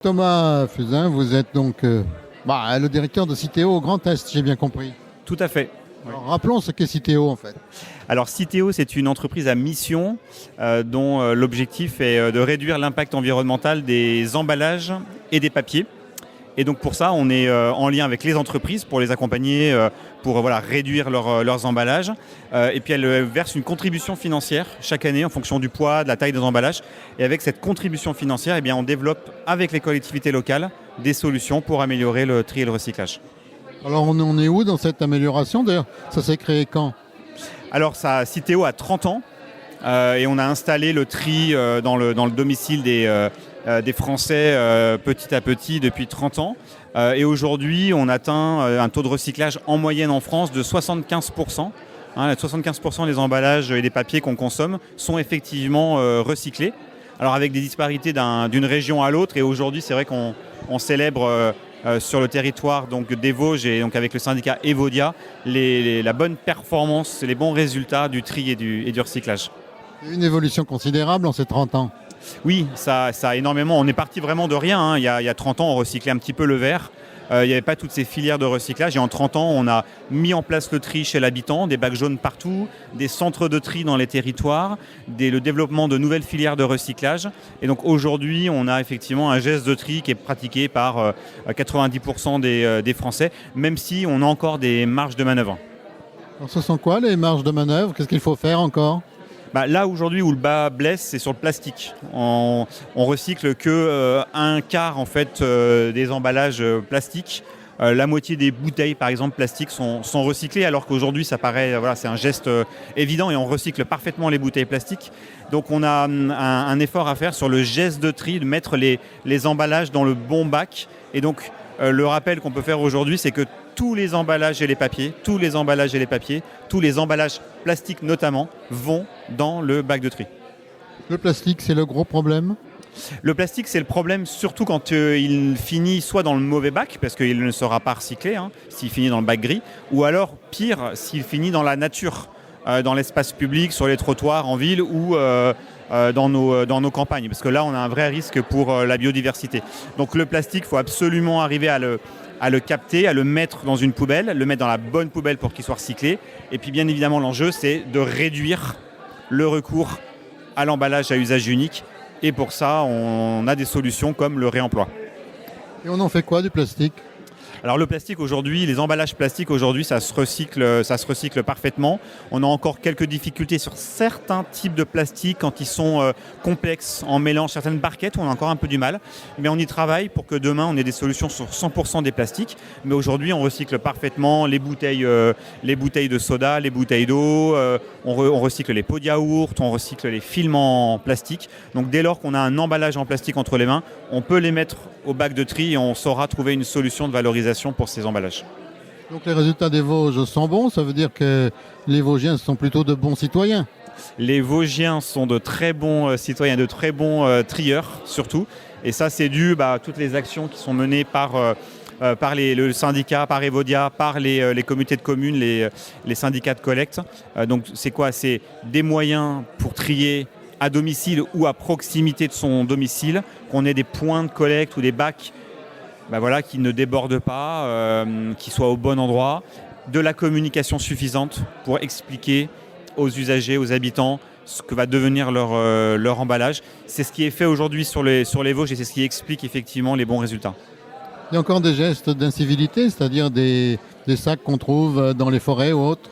Thomas Fusain, vous êtes donc le directeur de Citeo au Grand Est, j'ai bien compris. Tout à fait. Oui. Alors, rappelons ce qu'est Citeo en fait. Alors Citeo, c'est une entreprise à mission dont l'objectif est de réduire l'impact environnemental des emballages et des papiers. Et donc pour ça, on est en lien avec les entreprises pour les accompagner, pour réduire leurs emballages. Et puis elle verse une contribution financière chaque année en fonction du poids, de la taille des emballages. Et avec cette contribution financière, on développe avec les collectivités locales des solutions pour améliorer le tri et le recyclage. Alors on en est où dans cette amélioration? D'ailleurs, ça s'est créé quand? Alors Citeo a 30 ans et on a installé le tri dans le domicile des Français petit à petit depuis 30 ans. Et aujourd'hui, on atteint un taux de recyclage en moyenne en France de 75%. 75% des emballages et des papiers qu'on consomme sont effectivement recyclés. Alors avec des disparités d'une région à l'autre. Et aujourd'hui, c'est vrai qu'on célèbre sur le territoire des Vosges et donc avec le syndicat Evodia la bonne performance, les bons résultats du tri et du recyclage. Une évolution considérable en ces 30 ans. Oui, ça a énormément. On est parti vraiment de rien. Il y a 30 ans, on recyclait un petit peu le verre. Il n'y avait pas toutes ces filières de recyclage. Et en 30 ans, on a mis en place le tri chez l'habitant, des bacs jaunes partout, des centres de tri dans les territoires, le développement de nouvelles filières de recyclage. Et donc aujourd'hui, on a effectivement un geste de tri qui est pratiqué par 90% des Français, même si on a encore des marges de manœuvre. Alors ce sont quoi les marges de manœuvre? Qu'est-ce qu'il faut faire encore? Là aujourd'hui où le bas blesse, c'est sur le plastique. On recycle que un quart en fait des emballages plastiques. La moitié des bouteilles par exemple plastiques sont recyclées, alors qu'aujourd'hui ça paraît c'est un geste évident et on recycle parfaitement les bouteilles plastiques. Donc on a un effort à faire sur le geste de tri, de mettre les emballages dans le bon bac. Et donc le rappel qu'on peut faire aujourd'hui, c'est que tous les emballages et les papiers, tous les emballages plastiques notamment, vont dans le bac de tri. Le plastique, c'est le gros problème? Le plastique, c'est le problème surtout quand il finit soit dans le mauvais bac, parce qu'il ne sera pas recyclé, s'il finit dans le bac gris, ou alors, pire, s'il finit dans la nature, dans l'espace public, sur les trottoirs, en ville ou dans nos campagnes. Parce que là, on a un vrai risque pour la biodiversité. Donc le plastique, il faut absolument arriver à le capter, à le mettre dans une poubelle, le mettre dans la bonne poubelle pour qu'il soit recyclé. Et puis bien évidemment, l'enjeu, c'est de réduire le recours à l'emballage à usage unique. Et pour ça, on a des solutions comme le réemploi. Et on en fait quoi du plastique? Alors le plastique aujourd'hui, les emballages plastiques aujourd'hui, ça se recycle parfaitement. On a encore quelques difficultés sur certains types de plastique quand ils sont complexes, en mélange certaines barquettes, où on a encore un peu du mal. Mais on y travaille pour que demain on ait des solutions sur 100% des plastiques. Mais aujourd'hui, on recycle parfaitement les bouteilles de soda, les bouteilles d'eau, on recycle les pots de yaourt, on recycle les films en plastique. Donc dès lors qu'on a un emballage en plastique entre les mains, on peut les mettre au bac de tri et on saura trouver une solution de valorisation pour ces emballages. Donc les résultats des Vosges sont bons, ça veut dire que les Vosgiens sont plutôt de bons citoyens? Les Vosgiens sont de très bons citoyens, de très bons trieurs surtout. Et ça, c'est dû à toutes les actions qui sont menées par le syndicat, par Evodia, par les comités de communes, les syndicats de collecte. Donc c'est quoi? C'est des moyens pour trier à domicile ou à proximité de son domicile, qu'on ait des points de collecte ou des bacs qui ne débordent pas, qui soient au bon endroit, de la communication suffisante pour expliquer aux usagers, aux habitants, ce que va devenir leur emballage. C'est ce qui est fait aujourd'hui sur les Vosges et c'est ce qui explique effectivement les bons résultats. Il y a encore des gestes d'incivilité, c'est-à-dire des sacs qu'on trouve dans les forêts ou autres?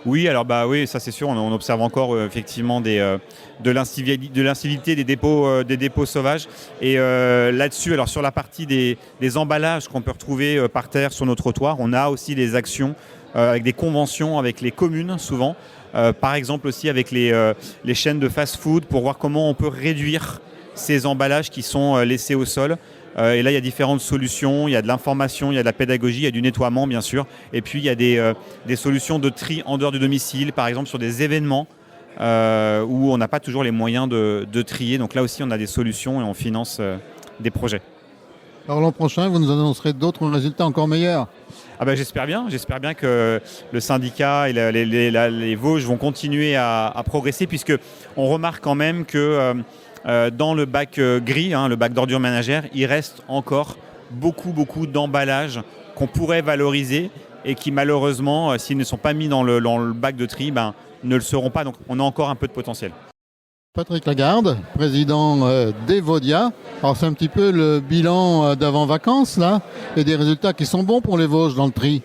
Oui, alors oui, ça c'est sûr, on observe encore effectivement de l'incivilité des dépôts sauvages. Et là-dessus, alors sur la partie des emballages qu'on peut retrouver par terre sur nos trottoirs, on a aussi des actions avec des conventions avec les communes souvent, par exemple aussi avec les chaînes de fast-food pour voir comment on peut réduire ces emballages qui sont laissés au sol. Et là, il y a différentes solutions, il y a de l'information, il y a de la pédagogie, il y a du nettoiement bien sûr. Et puis, il y a des solutions de tri en dehors du domicile, par exemple sur des événements où on n'a pas toujours les moyens de trier. Donc là aussi, on a des solutions et on finance des projets. Alors l'an prochain, vous nous annoncerez d'autres résultats encore meilleurs? J'espère bien que le syndicat et les Vosges vont continuer à progresser puisqu'on remarque quand même que dans le bac gris, le bac d'ordures ménagères, il reste encore beaucoup d'emballages qu'on pourrait valoriser et qui malheureusement, s'ils ne sont pas mis dans le bac de tri, ne le seront pas. Donc on a encore un peu de potentiel. Patrick Lagarde, président d'Evodia. Alors c'est un petit peu le bilan d'avant-vacances là, et des résultats qui sont bons pour les Vosges dans le tri.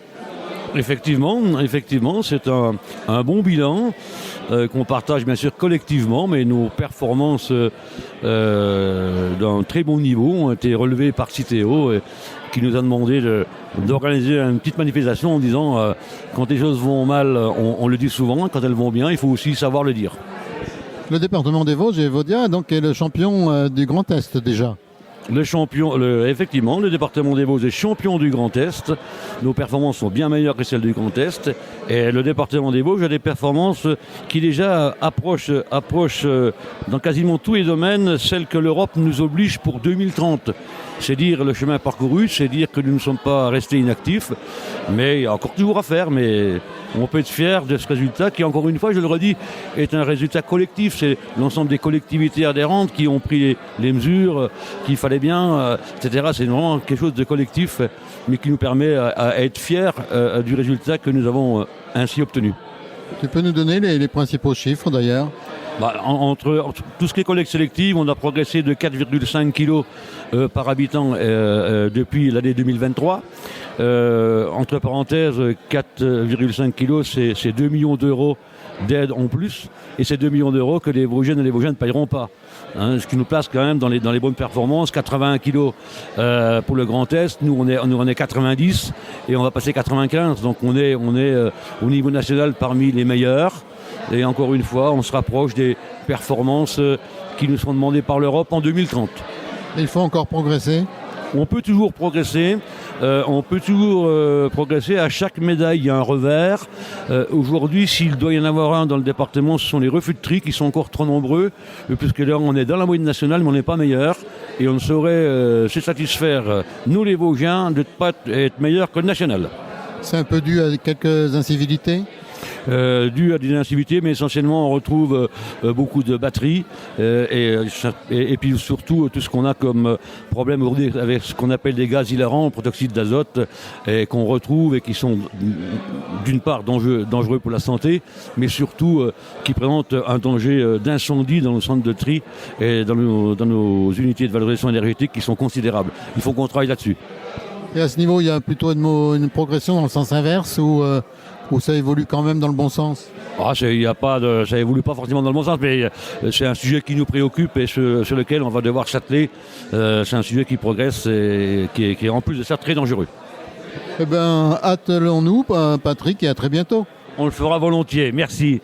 Effectivement, c'est un bon bilan qu'on partage bien sûr collectivement, mais nos performances d'un très bon niveau ont été relevées par Citeo, qui nous a demandé d'organiser une petite manifestation en disant quand les choses vont mal, on le dit souvent, quand elles vont bien, il faut aussi savoir le dire. Le département des Vosges, Evodia, donc, est le champion du Grand Est déjà. Effectivement, le département des Vosges est champion du Grand Est. Nos performances sont bien meilleures que celles du Grand Est. Et le département des Vosges a des performances qui déjà approchent dans quasiment tous les domaines celles que l'Europe nous oblige pour 2030. C'est dire le chemin parcouru, c'est dire que nous ne sommes pas restés inactifs. Mais il y a encore toujours à faire. Mais on peut être fier de ce résultat qui, encore une fois, je le redis, est un résultat collectif. C'est l'ensemble des collectivités adhérentes qui ont pris les mesures qu'il fallait bien, etc. C'est vraiment quelque chose de collectif, mais qui nous permet à être fiers du résultat que nous avons ainsi obtenu. Tu peux nous donner les principaux chiffres d'ailleurs ? Entre tout ce qui est collecte sélective, on a progressé de 4,5 kg par habitant depuis l'année 2023. Entre parenthèses, 4,5 kg, c'est 2 millions d'euros d'aide en plus. Et c'est 2 millions d'euros que les Vosgiennes et les Vosgiens ne paieront pas. Ce qui nous place quand même dans les bonnes performances. 81 kg pour le Grand Est. Nous, on est 90 et on va passer 95. Donc on est au niveau national parmi les meilleurs. Et encore une fois, on se rapproche des performances qui nous sont demandées par l'Europe en 2030. Il faut encore progresser ? On peut toujours progresser. À chaque médaille, il y a un revers. Aujourd'hui, s'il doit y en avoir un dans le département, ce sont les refus de tri qui sont encore trop nombreux, puisque là, on est dans la moyenne nationale, mais on n'est pas meilleur. Et on ne saurait se satisfaire, nous les Vosgiens, de ne pas être meilleurs que le national. C'est un peu dû à quelques incivilités ? Dû à des incivilités, mais essentiellement on retrouve beaucoup de batteries et puis surtout tout ce qu'on a comme problème aujourd'hui avec ce qu'on appelle des gaz hilarants, protoxyde d'azote, qu'on retrouve et qui sont d'une part dangereux pour la santé, mais surtout qui présentent un danger d'incendie dans nos centres de tri et dans nos unités de valorisation énergétique qui sont considérables. Il faut qu'on travaille là-dessus. Et à ce niveau, il y a plutôt une progression dans le sens inverse ou ça évolue quand même dans le bon sens ? Ça évolue pas forcément dans le bon sens, mais c'est un sujet qui nous préoccupe et sur lequel on va devoir s'atteler. C'est un sujet qui progresse et qui est en plus de ça très dangereux. Eh bien, attelons-nous, Patrick, et à très bientôt. On le fera volontiers. Merci.